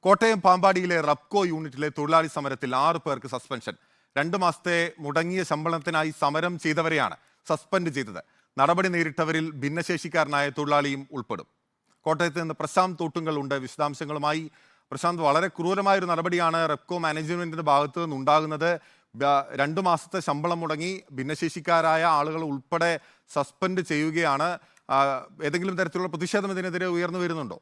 കോട്ടയം പാമ്പാടിയിലെ റബ്കോ യൂണിറ്റിലെ തൊഴിലാളി സമരത്തിൽ 6 പേർക്ക് സസ്പെൻഷൻ. 2 മാസത്തെ മുടങ്ങിയ ശമ്പളത്തിനായി സമരം ചെയ്തവരെയാണ് സസ്പെൻഡ് ചെയ്തത്. നടപടി നേരിട്ടവരിൽ ഭിന്നശേഷിക്കാരനായ തൊഴിലാളിയും ഉൾപ്പെടും. കോട്ടയത്ത് നിന്ന് പ്രശാന്ത് തോട്ടുങ്കൽ ഉണ്ട് വിശദാംശങ്ങളുമായി. പ്രശാന്ത്, വളരെ ക്രൂരമായൊരു നടപടിയാണ് റബ്കോ മാനേജ്മെന്റിന്റെ ഭാഗത്ത് നിന്നുണ്ടാകുന്നത്. 2 മാസത്തെ ശമ്പളം മുടങ്ങി ഭിന്നശേഷിക്കാരായ ആളുകൾ ഉൾപ്പെടെ സസ്പെൻഡ് ചെയ്യുകയാണ്. ഏതെങ്കിലും തരത്തിലുള്ള പ്രതിഷേധം ഇതിനെതിരെ ഉയർന്നു വരുന്നുണ്ടോ?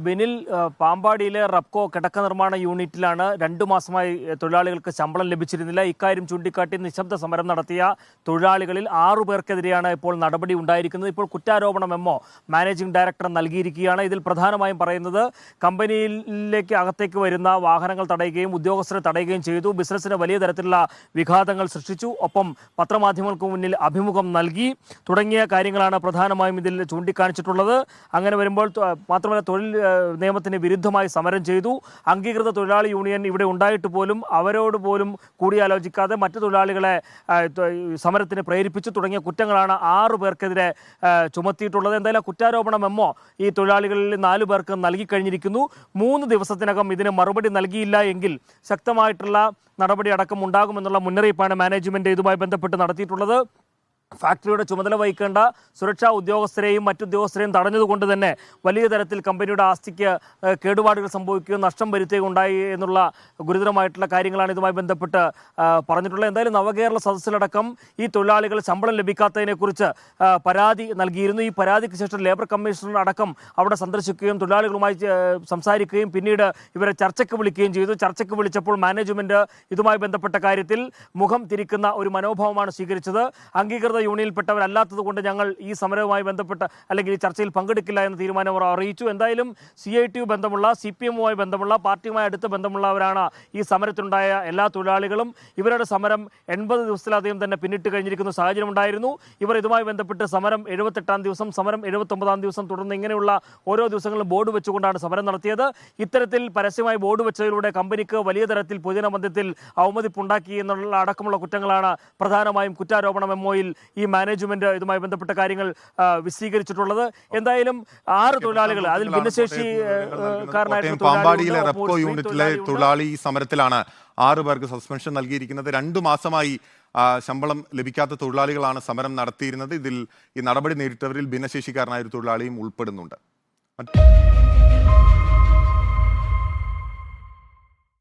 ബിനിൽ, പാമ്പാടിയിലെ റബ്കോ കിടക്ക നിർമ്മാണ യൂണിറ്റിലാണ് 2 മാസമായി തൊഴിലാളികൾക്ക് ശമ്പളം ലഭിച്ചിരുന്നില്ല. ഇക്കാര്യം ചൂണ്ടിക്കാട്ടി നിശബ്ദ സമരം നടത്തിയ തൊഴിലാളികളിൽ 6 പേർക്കെതിരെയാണ് ഇപ്പോൾ നടപടി ഉണ്ടായിരിക്കുന്നത്. ഇപ്പോൾ കുറ്റാരോപണ മെമ്മോ മാനേജിംഗ് ഡയറക്ടർ നൽകിയിരിക്കുകയാണ്. ഇതിൽ പ്രധാനമായും പറയുന്നത് കമ്പനിയിലേക്ക് അകത്തേക്ക് വരുന്ന വാഹനങ്ങൾ തടയുകയും ഉദ്യോഗസ്ഥരെ തടയുകയും ചെയ്തു, ബിസിനസ്സിന് വലിയ തരത്തിലുള്ള വിഘാതങ്ങൾ സൃഷ്ടിച്ചു, ഒപ്പം പത്രമാധ്യമങ്ങൾക്ക് മുന്നിൽ അഭിമുഖം നൽകി തുടങ്ങിയ കാര്യങ്ങളാണ് പ്രധാനമായും ഇതിൽ ചൂണ്ടിക്കാണിച്ചിട്ടുള്ളത്. അങ്ങനെ വരുമ്പോൾ മാത്രമല്ല, തൊഴിൽ നിയമത്തിന് വിരുദ്ധമായി സമരം ചെയ്തു. അംഗീകൃത തൊഴിലാളി യൂണിയൻ ഇവിടെ ഉണ്ടായിട്ട് പോലും അവരോട് പോലും കൂടിയാലോചിക്കാതെ മറ്റു തൊഴിലാളികളെ സമരത്തിന് പ്രേരിപ്പിച്ചു തുടങ്ങിയ കുറ്റങ്ങളാണ് 6 പേർക്കെതിരെ ചുമത്തിയിട്ടുള്ളത്. എന്തായാലും കുറ്റാരോപണ മെമ്മോ ഈ തൊഴിലാളികളിൽ 4 പേർക്ക് നൽകിക്കഴിഞ്ഞിരിക്കുന്നു. 3 ദിവസത്തിനകം ഇതിന് മറുപടി നൽകിയില്ല എങ്കിൽ ശക്തമായിട്ടുള്ള നടപടി അടക്കം ഉണ്ടാകുമെന്നുള്ള മുന്നറിയിപ്പാണ് മാനേജ്മെന്റ് ഇതുമായി ബന്ധപ്പെട്ട് നടത്തിയിട്ടുള്ളത്. ഫാക്ടറിയുടെ ചുമതല വഹിക്കേണ്ട സുരക്ഷാ ഉദ്യോഗസ്ഥരെയും മറ്റുദ്യോഗസ്ഥരെയും തടഞ്ഞതുകൊണ്ട് തന്നെ വലിയ തരത്തിൽ കമ്പനിയുടെ ആസ്തിക്ക് കേടുപാടുകൾ സംഭവിക്കുകയും നഷ്ടം വരുത്തുകയും ഉണ്ടായി എന്നുള്ള ഗുരുതരമായിട്ടുള്ള കാര്യങ്ങളാണ് ഇതുമായി ബന്ധപ്പെട്ട് പറഞ്ഞിട്ടുള്ളത്. എന്തായാലും നവകേരള സദസ്സിലടക്കം ഈ തൊഴിലാളികൾ ശമ്പളം ലഭിക്കാത്തതിനെക്കുറിച്ച് പരാതി നൽകിയിരുന്നു. ഈ പരാതിക്ക് ശേഷം ലേബർ കമ്മീഷണർ അടക്കം അവിടെ സന്ദർശിക്കുകയും തൊഴിലാളികളുമായി സംസാരിക്കുകയും പിന്നീട് ഇവരെ ചർച്ചയ്ക്ക് വിളിക്കുകയും ചെയ്തു. ചർച്ചയ്ക്ക് വിളിച്ചപ്പോൾ മാനേജ്മെന്റ് ഇതുമായി ബന്ധപ്പെട്ട കാര്യത്തിൽ മുഖം തിരിക്കുന്ന ഒരു മനോഭാവമാണ് സ്വീകരിച്ചത്. അംഗീകൃത യൂണിയനിൽപ്പെട്ടവരല്ലാത്തത് കൊണ്ട് ഞങ്ങൾ ഈ സമരവുമായി ബന്ധപ്പെട്ട അല്ലെങ്കിൽ ഈ ചർച്ചയിൽ പങ്കെടുക്കില്ല എന്ന തീരുമാനം അവർ അറിയിച്ചു. എന്തായാലും CITU ബന്ധമുള്ള CPM-മായി ബന്ധമുള്ള പാർട്ടിയുമായി അടുത്ത ബന്ധമുള്ളവരാണ് ഈ സമരത്തിനുണ്ടായ എല്ലാ തൊഴിലാളികളും. ഇവരുടെ സമരം 80 ദിവസത്തിലധികം തന്നെ പിന്നിട്ട് കഴിഞ്ഞിരിക്കുന്ന സാഹചര്യം ഉണ്ടായിരുന്നു. ഇവർ ഇതുമായി ബന്ധപ്പെട്ട് സമരം 78-ാം ദിവസം, സമരം 79-ാം ദിവസം തുടർന്ന് ഇങ്ങനെയുള്ള ഓരോ ദിവസങ്ങളിലും ബോർഡ് വെച്ചുകൊണ്ടാണ് സമരം നടത്തിയത്. ഇത്തരത്തിൽ പരസ്യമായി ബോർഡ് വെച്ചതിലൂടെ കമ്പനിക്ക് വലിയ തരത്തിൽ പൊതുജനമധ്യത്തിൽ അവമതിപ്പുണ്ടാക്കി എന്നുള്ള അടക്കമുള്ള കുറ്റങ്ങളാണ് പ്രധാനമായും കുറ്റാരോപണ മെമ്മോയിൽ ഈ മാനേജ്മെന്റ് ഇതുമായി ബന്ധപ്പെട്ട കാര്യങ്ങൾ വിശദീകരിച്ചിട്ടുള്ളത്. എന്തായാലും 6 തൊഴിലാളികൾ, അതിൽ ഭിന്നശേഷി പാമ്പാടിയിലെ റബ്കോ യൂണിറ്റിലെ തൊഴിലാളി സമരത്തിലാണ് 6 പേർക്ക് സസ്പെൻഷൻ നൽകിയിരിക്കുന്നത്. 2 മാസമായി ശമ്പളം ലഭിക്കാത്ത തൊഴിലാളികളാണ് സമരം നടത്തിയിരുന്നത്. ഇതിൽ ഈ നടപടി നേരിട്ടവരിൽ ഭിന്നശേഷിക്കാരനായ ഒരു തൊഴിലാളിയും ഉൾപ്പെടുന്നുണ്ട്.